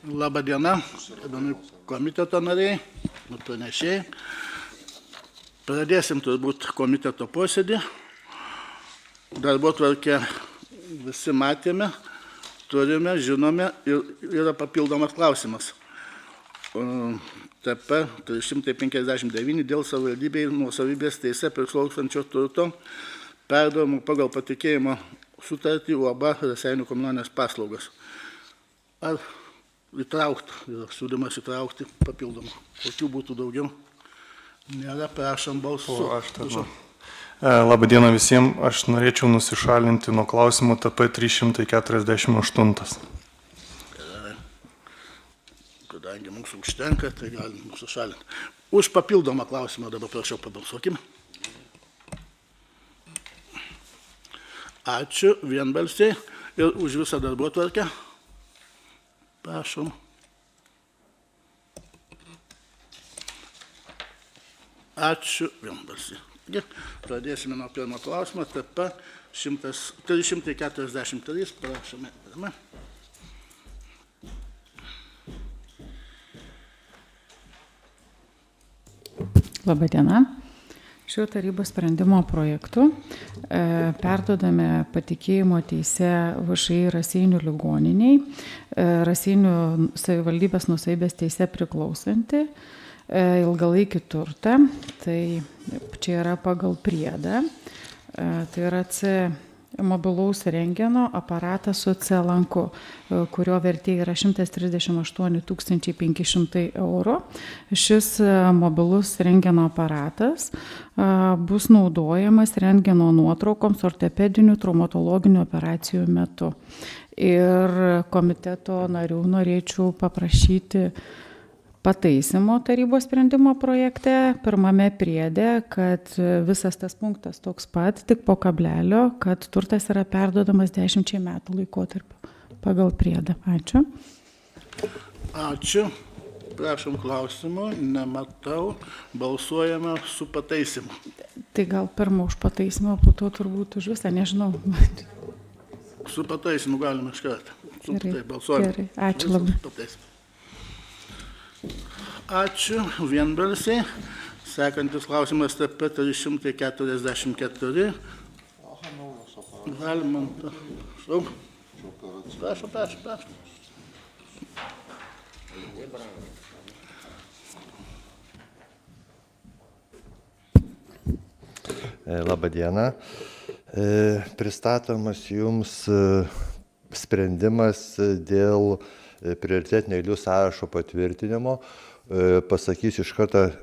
Labą dieną, komiteto nariai, pranešėjai. Pradėsim turbūt komiteto posėdį. Darbotvarkę visi matėme, turime, žinome ir yra papildomas klausimas. TP 359 dėl savivaldybei nuosavybės teise priklausančio turto perdavimo pagal patikėjimo sutartį UAB Raseinių komunalinės paslaugos. Ar įtraukti, yra siūlymas įtraukti papildomą. Kokių būtų daugiau? Nėra, prašom balsuoti. Labą dieną visiems, aš norėčiau nusišalinti nuo klausimo TP 348. Kadangi mūsų užtenka, tai galim nusišalinti. Už papildomą klausimą dabar prašau pabalsuokim. Ačiū vienbalsiai ir už visą darbotvarkę. Prašom. Ačiū vienbalsiai. Pradėsime nuo pirmo klausimo. TP 343. Prašome. Labą dieną. Šiuo tarybos sprendimo projektu perduodame patikėjimo teise VŠI Raseinių ligoniniai, Raseinių savivaldybės nuosavybės teise priklausanti ilgalaikį turtą. Tai čia yra pagal priedą. Tai yra C mobilaus rentgeno aparatas su C lanku, kurio vertė yra 138 500 eurų. Šis mobilus rentgeno aparatas bus naudojamas rentgeno nuotraukoms ortopedinių traumatologinių operacijų metu. Ir komiteto narių norėčiau paprašyti pataisimo tarybos sprendimo projekte, pirmame priede, kad visas tas punktas toks pat, tik po kablelio, kad turtas yra perduodamas 10 metų laikotarpiu pagal priedą. Ačiū. Ačiū. Prašom klausimų, nematau, balsuojame su pataisimu. Tai gal pirmą už pataisimą, po to turbūt už visą, nežinau. Su pataisimu galime iš karto. Gerai, balsuojame. gerai. Ačiū labai. Ačiū vienbalsiai. Sekantis klausimas TP 344. Galima. Prašau. Labą dieną. Pristatomas jums sprendimas dėl prioritetinių eilių sąrašo patvirtinimo. Pasakysiu iš karto,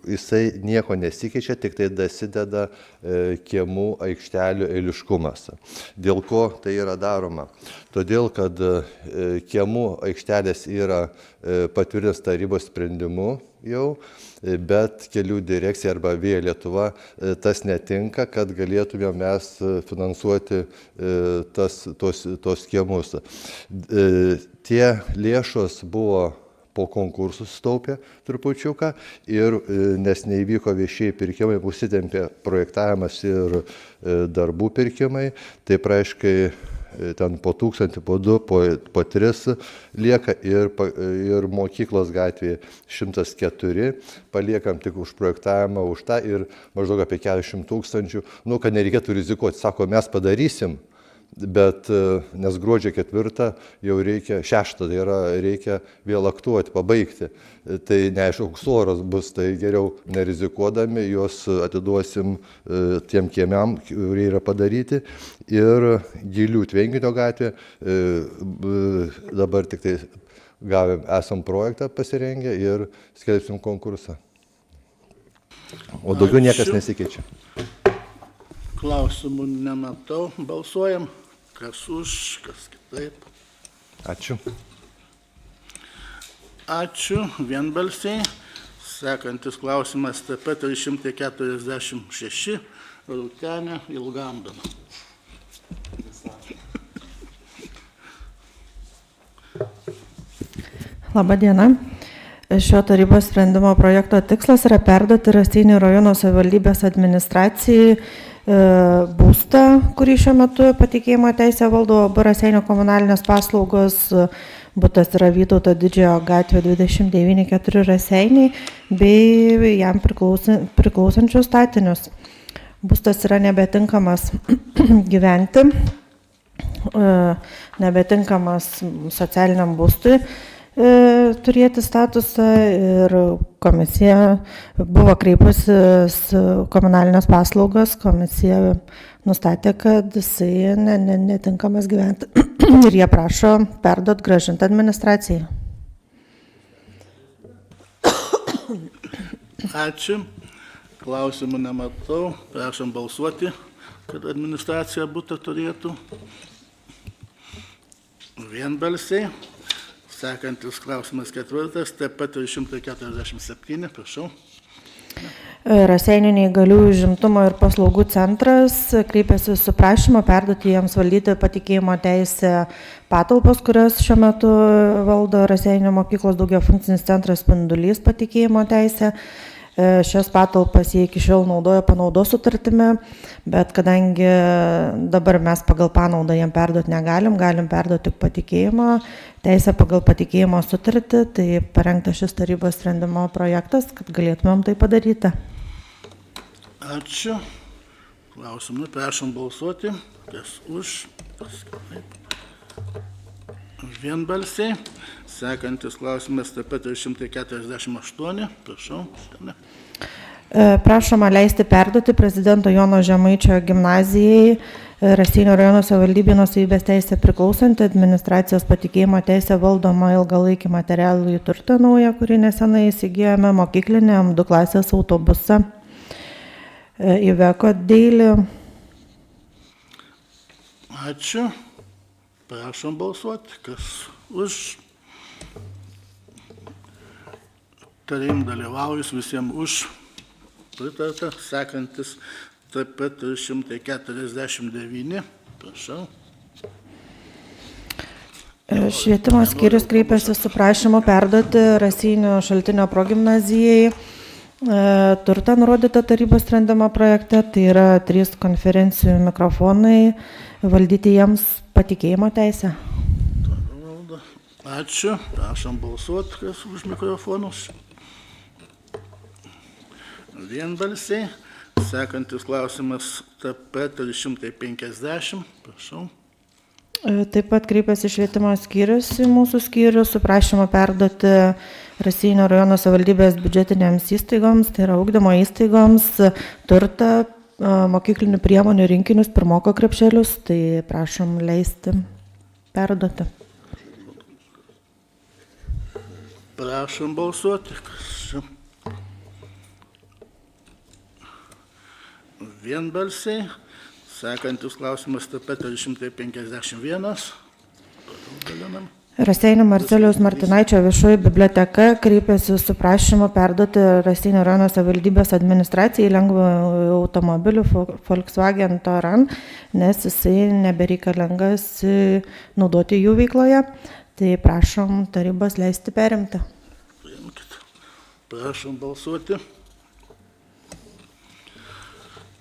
jisai nieko nesikeičia, tik tai dasideda kiemų aikštelių eiliškumas. Dėl ko tai yra daroma? Todėl, kad kiemų aikštelės yra patvirtintas tarybos sprendimu jau, bet kelių direkcija arba Via Lietuva tas netinka, kad galėtume mes finansuoti tos kiemus. Tie lėšos buvo po konkursų sutaupė trupučiuką ir nes neįvyko viešieji pirkimai, užsitempė projektavimas ir darbų pirkimai, tai praaiškai ten po 1000, po 2, po 3 lieka ir mokyklos gatvėje 104, paliekam tik už projektavimą, už tą ir maždaug apie 40 000, kad nereikėtų rizikuoti, sako, mes padarysim. Bet nes gruodžio 4 jau reikia, 6 tai yra, reikia vėl aktuoti, pabaigti. Tai neaišku, koks oras bus, tai geriau nerizikuodami, juos atiduosim tiem kiemiam, kurie yra padaryti. Ir Gilių Tvenkinio gatvė, dabar tik tai esam projektą pasirengę ir skelbsim konkursą. O daugiau niekas nesikeičia. Klausimų nematau. Balsuojam. Kas už, kas kitaip. Ačiū. Ačiū vienbalsiai. Sekantis klausimas TP 346. Rūtenė Ilgamdana. Labą dieną. Šio tarybos sprendimo projekto tikslas yra perduoti Raseinių rajono savivaldybės administracijai būstą, kurį šiuo metu patikėjimo teisę valdo Raseinių komunalinės paslaugos Butas yra Vytauto Didžiojo gatvė 29/4 Raseiniai bei jam priklausančius statinius. Būstas yra nebetinkamas gyventi, nebetinkamas socialiniam būstui turėti statusą ir komisija buvo kreipusis komunalinės paslaugos, komisija nustatė, kad jisai netinkamas gyventi ir jie prašo perduot grąžinti administracijai. Ačiū. Klausimų nematau. Prašom balsuoti, kad administracija būtų turėtų. Vienbalsiai. Sekantis klausimas 4, taip pat 347, prašau. Raseinių neįgaliųjų užimtumo ir paslaugų centras kreipėsi su prašymu perduoti jiems valdyti patikėjimo teisę patalpos, kurias šiuo metu valdo Raseinių mokyklos daugiafunkcinis centras Spindulys patikėjimo teisę. Šias patalpas jie iki šiol naudoja panaudos sutartimi, bet kadangi dabar mes pagal panaudą jiem perduoti negalim perduoti tik patikėjimo teisę pagal patikėjimo sutartį, tai parengtas šis tarybos sprendimo projektas, kad galėtumėm tai padaryti. Ačiū. Klausimų, prašom balsuoti. Kas už? Vienbalsiai. Sekantis klausimas taip pat 148. Prašau. Prašoma leisti perduoti prezidento Jono Žemaičio gimnazijai Raseinių rajono savivaldybei nuosavybės teisę priklausantį administracijos patikėjimo teisę valdomą ilgalaikį materialų turtą naują, kurį nesenai įsigijome mokykliniam 2 klasės autobusą Iveco Daily. Ačiū. Prašom balsuoti. Kas už? Tarim dalyvaujus visiems už. Pritarta. Sekantis taip pat 349. Prašau. Švietimo skyrius kreipėsi su prašymu perduoti Raseinių Šaltinio progimnazijai turtą nurodytą tarybos sprendimo projekte, tai yra 3 konferencijų mikrofonai, valdyti jiems patikėjimo teisę. Ačiū. Prašom balsuoti, kas už mikrofonus. Vienbalsiai. Sekantis klausimas TP 350. Prašau. Taip pat kreipėsi švietimo skyrius į mūsų skyrių su prašymu perduoti Raseinių rajono savivaldybės biudžetinėms įstaigoms, tai yra ugdymo įstaigoms, turtą, mokyklinių priemonių rinkinius, pirmoko krepšelius, tai prašom leisti perduoti. Prašom balsuoti. Vienbalsiai. Sekantis klausimas taip pat 351. Raseinių Marcelijaus Martinaičio viešoji biblioteka kreipėsi su prašymu perduoti Raseinių rajono savivaldybės administracijai lengvą automobilių Volkswagen Touran, nes jisai nebereikalingas naudoti jų veikloje. Tai prašom tarybos leisti perimti. Prašom balsuoti.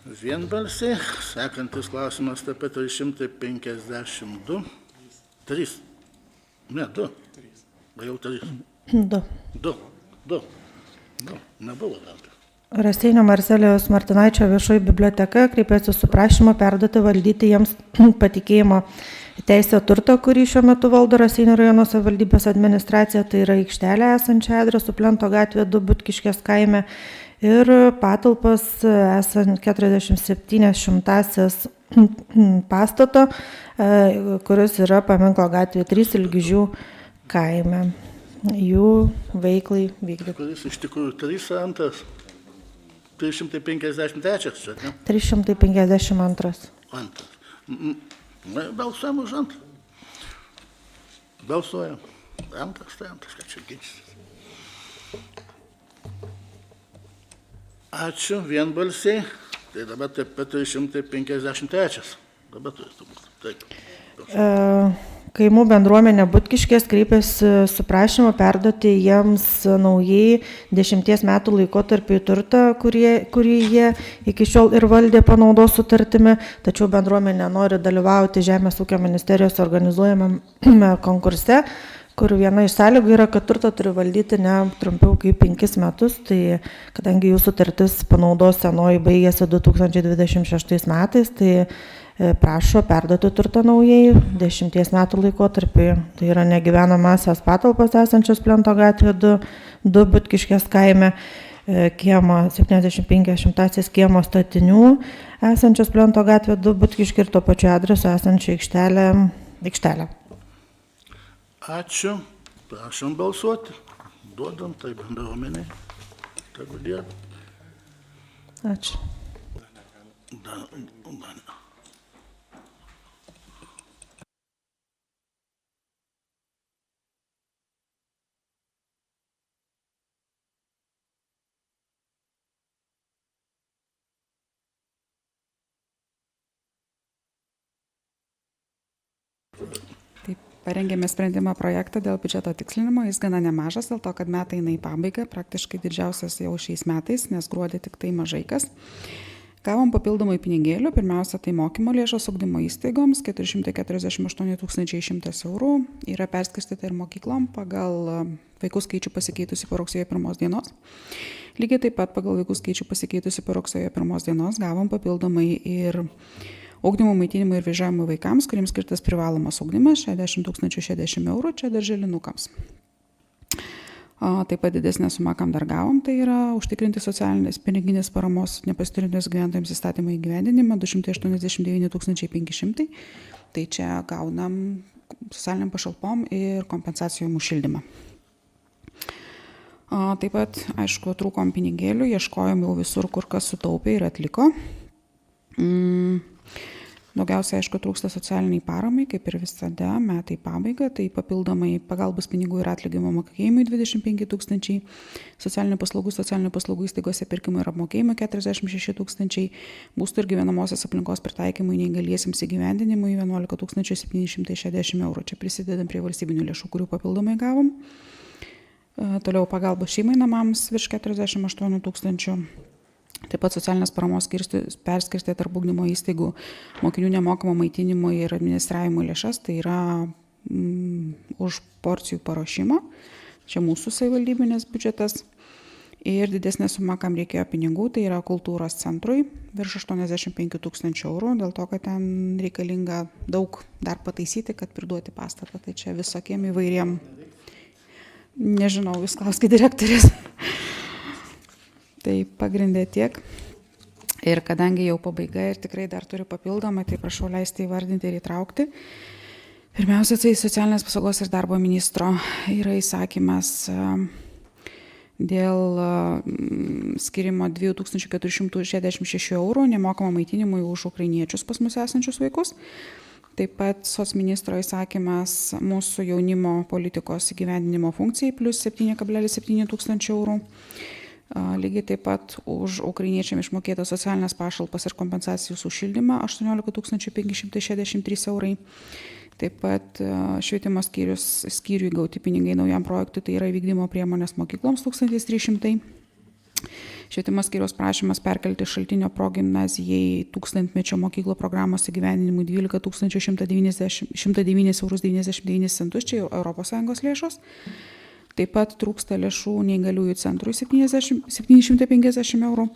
Vienbalsiai. Sekantis klausimas taip pat 352. 3. Ne, 2. Jau 3. 2. Nebuvo dar. Raseinių Marcelijaus Martinaičio viešoji biblioteka kreipėsi su prašymu perduoti valdyti jiems patikėjimo teisę turto, kurį šiuo metu valdo Raseinių rajono savivaldybės administracija, tai yra aikštelė esančia adresu Plento gatvė 2 Butkiškės kaime ir patalpas esant 47 pastato, kuris yra Paminklo gatvė 3 Ilgižių kaime. Jų veiklai vykdyti. Kuris iš tikrųjų 302. 353, čia, ne? 352. Antras. Balsuojam už antrą. Balsuojam. Antras, kad čia ginčysis. Ačiū, vienbalsiai. Tai dabar taip pat 353. Dabar turėtų būti. Taip. Kaimų bendruomenė Butkiškės kreipėsi su prašymu perduoti jiems naujai 10 metų laikotarpį turtą, kurį jie iki šiol ir valdė panaudos sutartimi, tačiau bendruomenė nori dalyvauti Žemės ūkio ministerijos organizuojamame konkurse, kur viena iš sąlygų yra, kad turtą turi valdyti ne trumpiau kaip 5 metus, tai kadangi jų sutartis panaudos senoji baigėsi 2026 metais, tai prašo perduoti turtą naujai 10 metų laikotarpį. Tai yra negyvenamasias patalpas esančios Plento gatvė 2 Butkiškės kaime, kiemo 70-50 kiemo statinių esančios Plento gatvė 2 Butkiškė ir tuo pačiu adresu esančią aikštelę. Ačiū. Prašom balsuoti. Duodam tai bendruomeniai. Tegu lieka. Ačiū. Taip, parengėme sprendimo projektą dėl biudžeto tikslinimo, jis gana nemažas, dėl to, kad metai eina į pabaigą, praktiškai didžiausias jau šiais metais, nes gruodį tik tai mažai kas. Gavom papildomai pinigėlių, pirmiausia, tai mokymo lėšos ugdymo įstaigoms, 448 100 eurų, yra perskirstyta ir mokyklom pagal vaikų skaičių pasikeitusi po rugsėjo 1 dienos. Lygiai taip pat pagal vaikų skaičių pasikeitusi po rugsėjo 1 dienos gavom papildomai ir ugdymo, maitinimo ir vežiojimo vaikams, kuriems skirtas privalomas ugdymas, 60 060 eurų, čia darželinukams. Taip pat didesnė suma, kam dar gavom, tai yra užtikrinti socialinės piniginės paramos nepasiturintiems gyventojams įstatymą įgyvendinimą 289 500, tai čia gaunam socialiniam pašalpom ir kompensacijom už šildymą. Taip pat, aišku, trūkom pinigėlių, ieškojom jau visur, kur kas sutaupė ir atliko. Daugiausiai, aišku, trūksta socialiniai paramai, kaip ir visada, metai pabaiga, tai papildomai pagalbos pinigų ir atlygimo mokėjimui 25 000, socialinių paslaugų įstaigose pirkimui ir apmokėjimui 46 000, būstų ir gyvenamosios aplinkos pritaikymui neįgaliesiems įgyvendinimui 11 760 eurų. Čia prisidedam prie valstybinių lėšų, kurių papildomai gavom. Toliau pagalbos šeimai namams virš 48 000. Taip pat socialinės paramos perskirstė tarp ugdymo įstaigų mokinių nemokamo maitinimo ir administravimo lėšas, tai yra už porcijų paruošimą, čia mūsų savivaldybinės biudžetas. Ir didesnė suma, kam reikėjo pinigų, tai yra kultūros centrui virš 85 000 eurų, dėl to, kad ten reikalinga daug dar pataisyti, kad priduoti pastatą. Tai čia visokiem įvairiem, nežinau, vis klauskite direktorės. Tai pagrindė tiek. Ir kadangi jau pabaiga ir tikrai dar turiu papildomą, tai prašau leisti įvardinti ir įtraukti. Pirmiausia, tai socialinės apsaugos ir darbo ministro yra įsakymas dėl skirimo 2466 eurų nemokamą maitinimui už ukrainiečius pas mus esančius vaikus. Taip pat socministro įsakymas mūsų jaunimo politikos įgyvendinimo funkcijai plus 7,7 tūkstančių eurų. Lygiai taip pat už ukrainiečiam išmokėtas socialinės pašalpas ir kompensacijos už šildymą 18 563 eurai. Taip pat švietimo skyriui gauti pinigai naujam projektui, tai yra vykdymo priemonės mokykloms 1300. Švietimo skyriaus prašymas perkelti Šaltinio progimnazijai 1000-mečio mokyklų programos įgyvendinimui 12 109,99 eurus, čia jau ES lėšos. Taip pat trūksta lėšų neįgaliųjų centrui 750 eurų.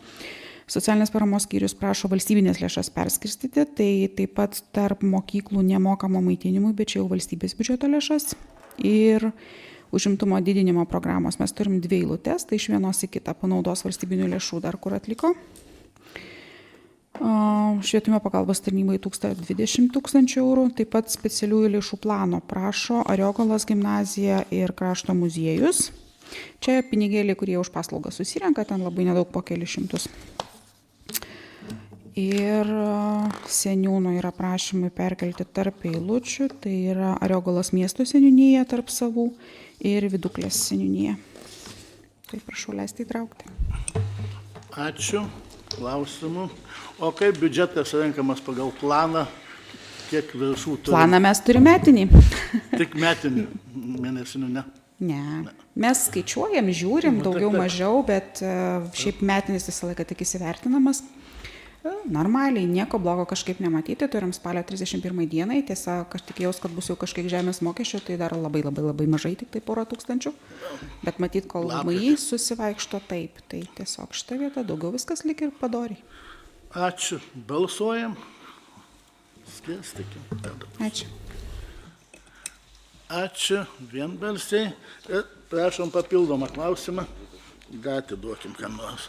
Socialinės paramos skyrius prašo valstybinės lėšas perskirstyti, tai taip pat tarp mokyklų nemokamo maitinimui, bet čia jau valstybės biudžeto lėšas. Ir užimtumo didinimo programos mes turim 2 eilutes, tai iš vienos į kitą panaudos valstybinių lėšų dar kur atliko. Švietimo pagalbos tarnybai 1020 000 eurų, taip pat specialiųjų lėšų plano prašo Ariogalos gimnazija ir krašto muziejus. Čia pinigėliai, kurie už paslaugą susirenka, ten labai nedaug po kelius šimtus. Ir seniūno yra prašymai perkelti tarp eilučių, tai yra Ariogalos miesto seniūnija tarp savų ir Viduklės seniūnija. Tai prašau leisti įtraukti. Ačiū. Klausimų. O kaip biudžetas renkamas pagal planą? Kiek viršų turi? Planą mes turime metinį. Tik metinį, mėnesinių ne? Ne. Mes skaičiuojam, žiūrim, daugiau mažiau, bet šiaip metinis visą laiką tik įsivertinamas. Normaliai, nieko blogo kažkaip nematyti, turim spalio 31 dienai, tiesiog aš tikėjausi, kad bus jau kažkiek žemės mokesčio, tai dar labai mažai, tik tai 100 000, bet matyt, kol MAI susivaikšto taip, tai tiesiog šitą vietą daugiau viskas lik ir padoriai. Ačiū. Balsuojam. Skirstykim. Ačiū. Ačiū. Vienbalsiai. Ir prašom papildomą klausimą. Gatį duokim kam nors.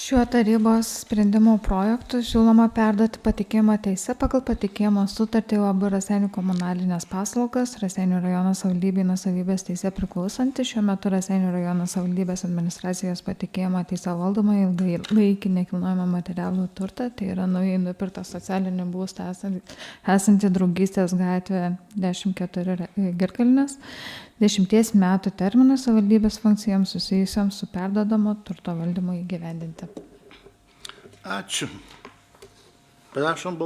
Šiuo tarybos sprendimo projektu siūloma perduoti patikėjimo teisę pagal patikėjimo sutartį UAB Raseinių komunalinės paslaugas Raseinių rajono savivaldybei nuosavybės teise priklausanti. Šiuo metu Raseinių rajono savivaldybės administracijos patikėjimo teise valdoma ilgalaikį nekilnojamą materialų turtą, tai yra naujai nupirktą socialinį būstą esantį Draugystės gatvė 14 Girkalnės. 10 metų terminas savivaldybės funkcijoms susijusioms su perduodamo turto valdymu įgyvendinti. Ačiū. Prašom balsuoti.